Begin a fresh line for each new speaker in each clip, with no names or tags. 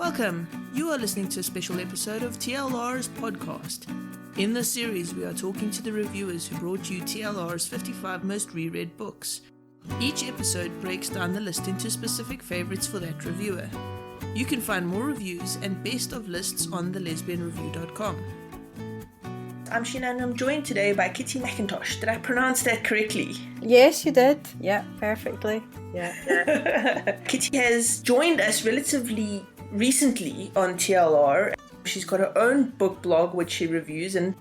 Welcome! You are listening to a special episode of TLR's podcast. In this series, we are talking to the reviewers who brought you TLR's 55 most reread books. Each episode breaks down the list into specific favorites for that reviewer. You can find more reviews and best of lists on thelesbianreview.com. I'm Sheena and I'm joined today by Kitty McIntosh. Did I pronounce that correctly?
Yes, you did. Yeah, perfectly. Yeah.
Kitty has joined us relatively recently on TLR. She's got her own book blog which she reviews, and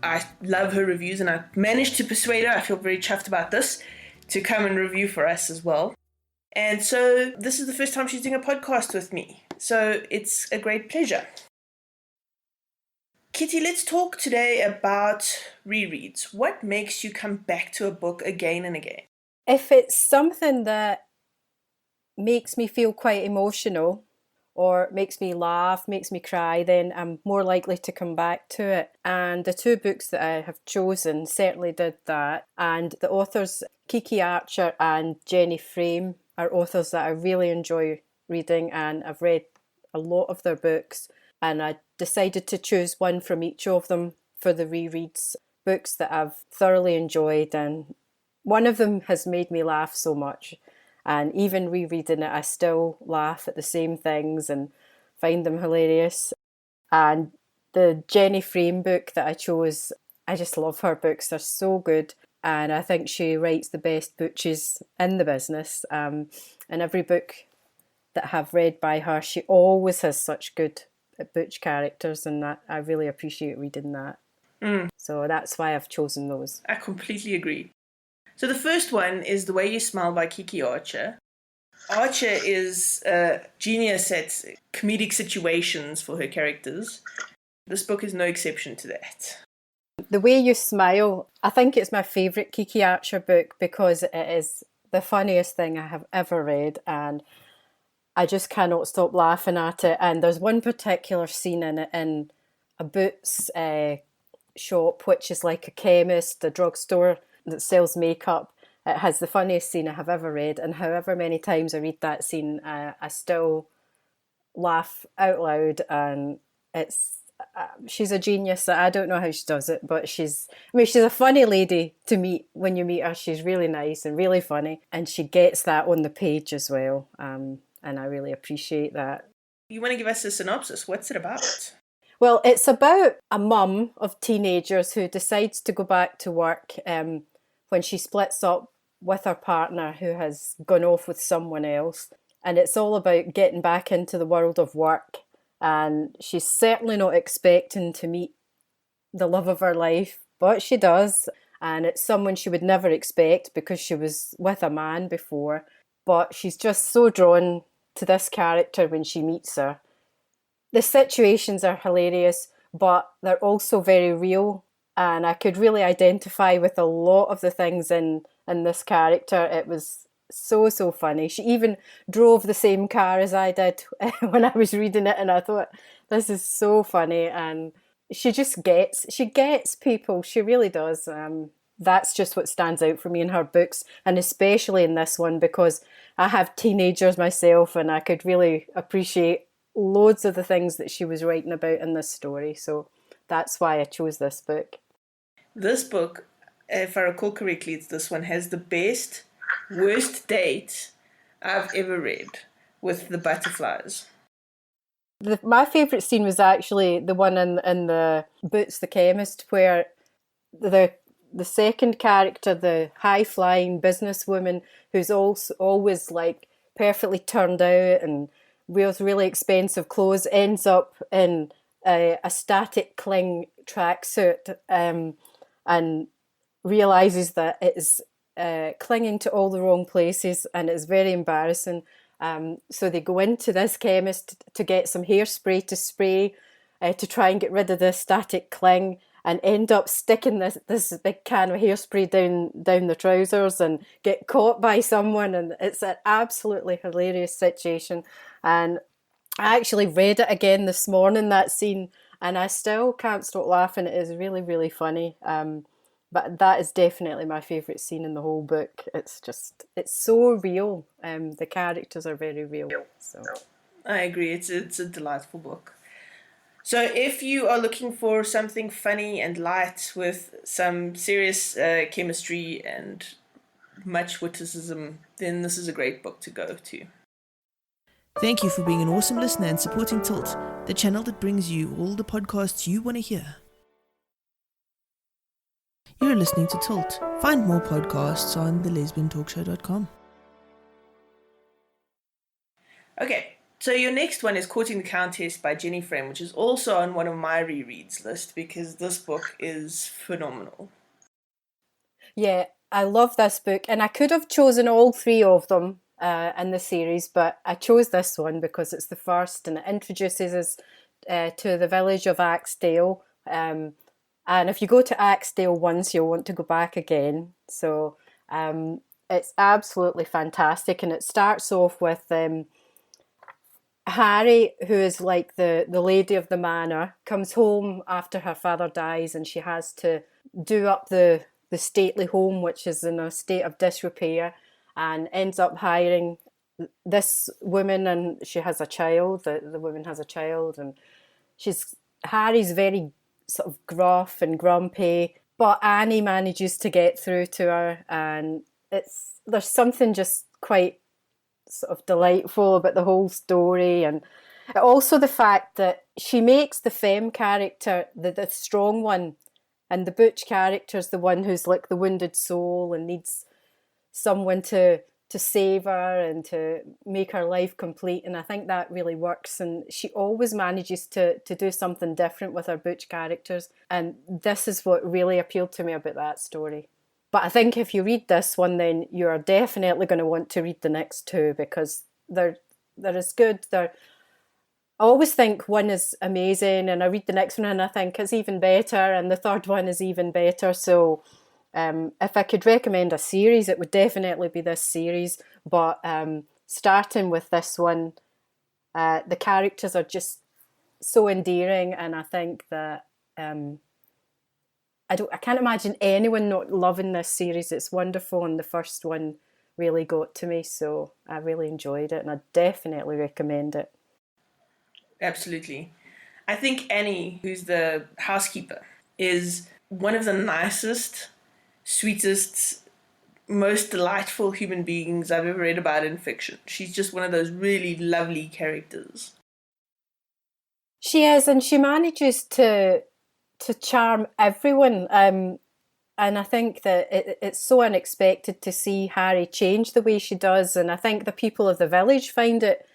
I love her reviews, and I managed to persuade her, I feel very chuffed about this, to come and review for us as well. And so this is the first time she's doing a podcast with me, so it's a great pleasure. Kitty, let's talk today about rereads. What makes you come back to a book again and again?
If it's something that makes me feel quite emotional or makes me laugh, makes me cry, then I'm more likely to come back to it. And the two books that I have chosen certainly did that. And the authors, Kiki and Jenny Frame, are authors that I really enjoy reading, and I've read a lot of their books. And I decided to choose one from each of them for the rereads, books that I've thoroughly enjoyed. And one of them has made me laugh so much. And even rereading it, I still laugh at the same things and find them hilarious. And the Jenny Frame book that I chose, I just love her books. They're so good. And I think she writes the best butches in the business. And every book that I've read by her, she always has such good butch characters, and that I really appreciate reading that. So that's why I've chosen those.
I completely agree. So the first one is The Way You Smile by Kiki Archer. Archer is a genius at comedic situations for her characters. This book is no exception to that.
The Way You Smile, I think it's my favourite Kiki Archer book because it is the funniest thing I have ever read, and I just cannot stop laughing at it. And there's one particular scene in it in a Boots shop, which is like a chemist, a drugstore that sells makeup. It has the funniest scene I have ever read, and however many times I read that scene, I still laugh out loud. And it's she's a genius. I don't know how she does it, but she's a funny lady to meet when you meet her. She's really nice and really funny, and she gets that on the page as well. And I really appreciate that.
You want to give us a synopsis? What's it about?
Well, it's about a mum of teenagers who decides to go back to work when she splits up with her partner who has gone off with someone else. And it's all about getting back into the world of work. And she's certainly not expecting to meet the love of her life, but she does. And it's someone she would never expect because she was with a man before. But she's just so drawn to this character when she meets her. The situations are hilarious, but they're also very real. And I could really identify with a lot of the things in this character. It was so funny. She even drove the same car as I did when I was reading it, and I thought, this is so funny. And she gets people. She really does. That's just what stands out for me in her books, and especially in this one, because I have teenagers myself, and I could really appreciate loads of the things that she was writing about in this story. So that's why I chose this book.
This book, if I recall correctly, it's this one, has the best worst date I've ever read with the butterflies.
My favourite scene was actually the one in the Boots the Chemist, where the second character, the high-flying businesswoman who's also always like perfectly turned out and wears really expensive clothes, ends up in a static cling tracksuit and realises that it's clinging to all the wrong places, and it's very embarrassing. So they go into this chemist to get some hairspray to spray to try and get rid of the static cling, and end up sticking this big can of hairspray down the trousers and get caught by someone. And it's an absolutely hilarious situation. And I actually read it again this morning, that scene, and I still can't stop laughing. It is really, really funny. But that is definitely my favourite scene in the whole book. It's so real. The characters are very real. So
I agree. It's a delightful book. So if you are looking for something funny and light with some serious chemistry and much witticism, then this is a great book to go to. Thank you for being an awesome listener and supporting Tilt, the channel that brings you all the podcasts you want to hear. You're listening to Tilt. Find more podcasts on thelesbiantalkshow.com. Okay, so your next one is Courting the Countess by Jenny Frame, which is also on one of my rereads list because this book is phenomenal.
Yeah, I love this book, and I could have chosen all three of them in the series, but I chose this one because it's the first, and it introduces us to the village of Axedale. And if you go to Axedale once, you'll want to go back again. So it's absolutely fantastic, and it starts off with Harry, who is like the lady of the manor, comes home after her father dies, and she has to do up the stately home, which is in a state of disrepair, and ends up hiring this woman, and she has a child. The woman has a child, and Harry's very sort of gruff and grumpy, but Annie manages to get through to her, and there's something just quite sort of delightful about the whole story. And also the fact that she makes the femme character the strong one, and the Butch character's the one who's like the wounded soul and needs someone to save her and to make her life complete. And I think that really works, and she always manages to do something different with her Butch characters, and this is what really appealed to me about that story. But I think if you read this one, then you're definitely going to want to read the next two, because they're as good. I always think one is amazing, and I read the next one and I think it's even better, and the third one is even better. So if I could recommend a series, it would definitely be this series. But starting with this one, the characters are just so endearing, and I think that I can't imagine anyone not loving this series. It's wonderful, and the first one really got to me, so I really enjoyed it, and I definitely recommend it.
Absolutely. I think Annie, who's the housekeeper, is one of the nicest, sweetest, most delightful human beings I've ever read about in fiction. She's just one of those really lovely characters.
She is, and she manages to charm everyone. And I think that it's so unexpected to see Harry change the way she does. And I think the people of the village find it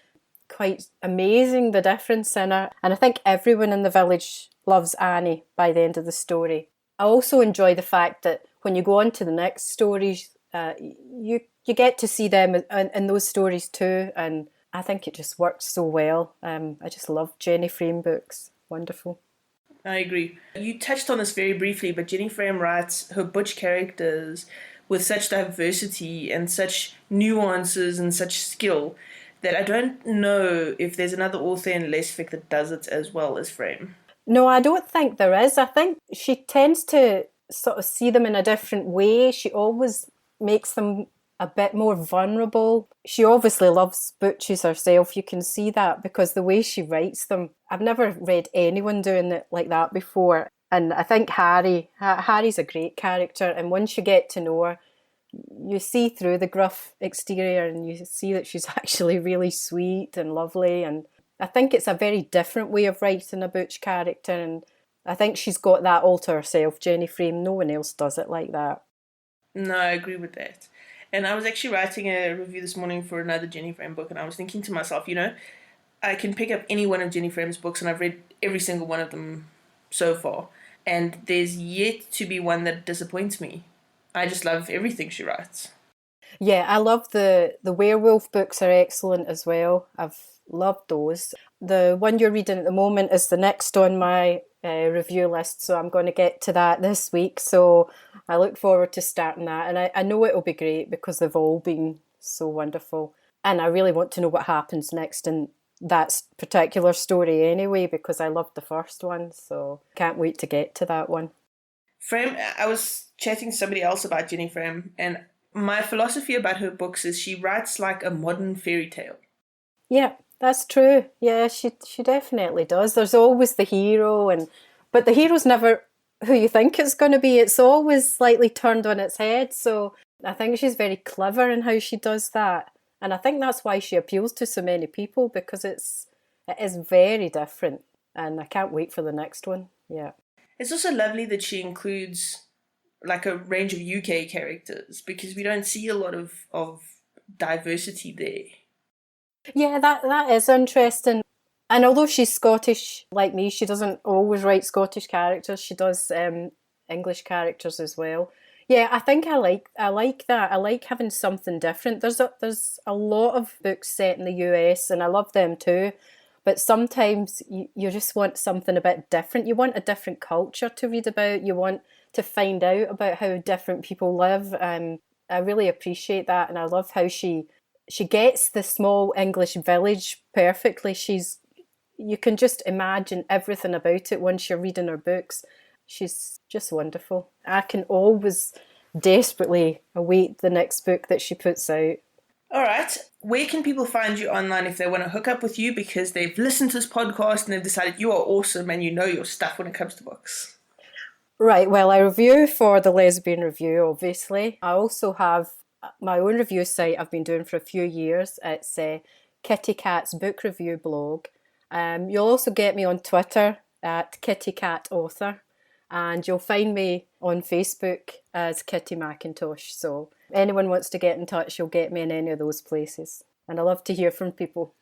quite amazing, the difference in her. And I think everyone in the village loves Annie by the end of the story. I also enjoy the fact that when you go on to the next stories, you get to see them in those stories too. And I think it just works so well. I just love Jenny Frame books. Wonderful.
I agree. You touched on this very briefly, but Jenny Frame writes her Butch characters with such diversity and such nuances and such skill that I don't know if there's another author in Lesfic that does it as well as Frame.
No, I don't think there is. I think she tends to sort of see them in a different way. She always makes them a bit more vulnerable. She obviously loves Butches herself. You can see that because the way she writes them. I've never read anyone doing it like that before. And I think Harry's a great character. And once you get to know her, you see through the gruff exterior and you see that she's actually really sweet and lovely. And I think it's a very different way of writing a Butch character. And I think she's got that all to herself, Jenny Frame. No one else does it like that.
No, I agree with that. And I was actually writing a review this morning for another Jenny Frame book, and I was thinking to myself, I can pick up any one of Jenny Frame's books, and I've read every single one of them so far, and there's yet to be one that disappoints me. I just love everything she writes.
Yeah, I love the werewolf books are excellent as well. I've loved those. The one you're reading at the moment is the next on my review list, so I'm going to get to that this week. So I look forward to starting that, and I know it'll be great because they've all been so wonderful. And I really want to know what happens next in that particular story anyway, because I loved the first one, so can't wait to get to that one.
Frame, I was chatting to somebody else about Jenny Frame, and my philosophy about her books is she writes like a modern fairy tale.
Yeah, That's true. Yeah, she definitely does. There's always the hero, but the hero's never who you think it's going to be. It's always slightly turned on its head. So I think she's very clever in how she does that. And I think that's why she appeals to so many people, because it is very different. And I can't wait for the next one. Yeah.
It's also lovely that she includes like a range of UK characters, because we don't see a lot of diversity there.
Yeah, that is interesting. And although she's Scottish like me, she doesn't always write Scottish characters. She does English characters as well. Yeah, I think I like that. I like having something different. There's a lot of books set in the US, and I love them too. But sometimes you just want something a bit different. You want a different culture to read about. You want to find out about how different people live. I really appreciate that, and I love how she gets the small English village perfectly. You can just imagine everything about it once you're reading her books. She's just wonderful. I can always desperately await the next book that she puts out.
All right. Where can people find you online if they want to hook up with you because they've listened to this podcast and they've decided you are awesome and you know your stuff when it comes to books?
Right. Well, I review for the Lesbian Review, obviously. I also have my own review site I've been doing for a few years. It's Kitty Cat's book review blog. You'll also get me on Twitter at Kitty Cat Author, and you'll find me on Facebook as Kitty McIntosh. So anyone wants to get in touch, you'll get me in any of those places. And I love to hear from people.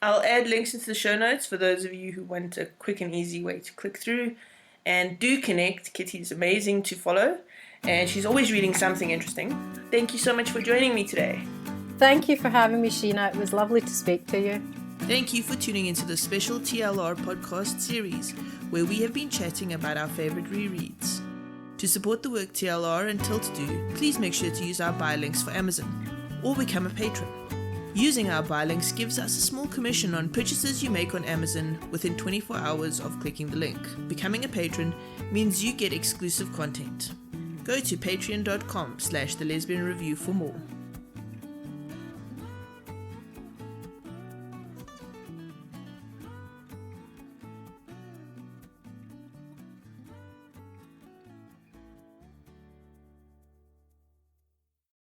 I'll add links into the show notes for those of you who want a quick and easy way to click through. And do connect. Kitty's amazing to follow, and she's always reading something interesting. Thank you so much for joining me today.
Thank you for having me, Sheena. It was lovely to speak to you.
Thank you for tuning into the special TLR podcast series, where we have been chatting about our favorite rereads. To support the work TLR and Tilt do, please make sure to use our buy links for Amazon, or become a patron. Using our buy links gives us a small commission on purchases you make on Amazon within 24 hours of clicking the link. Becoming a patron means you get exclusive content. Go to patreon.com/thelesbianreview for more.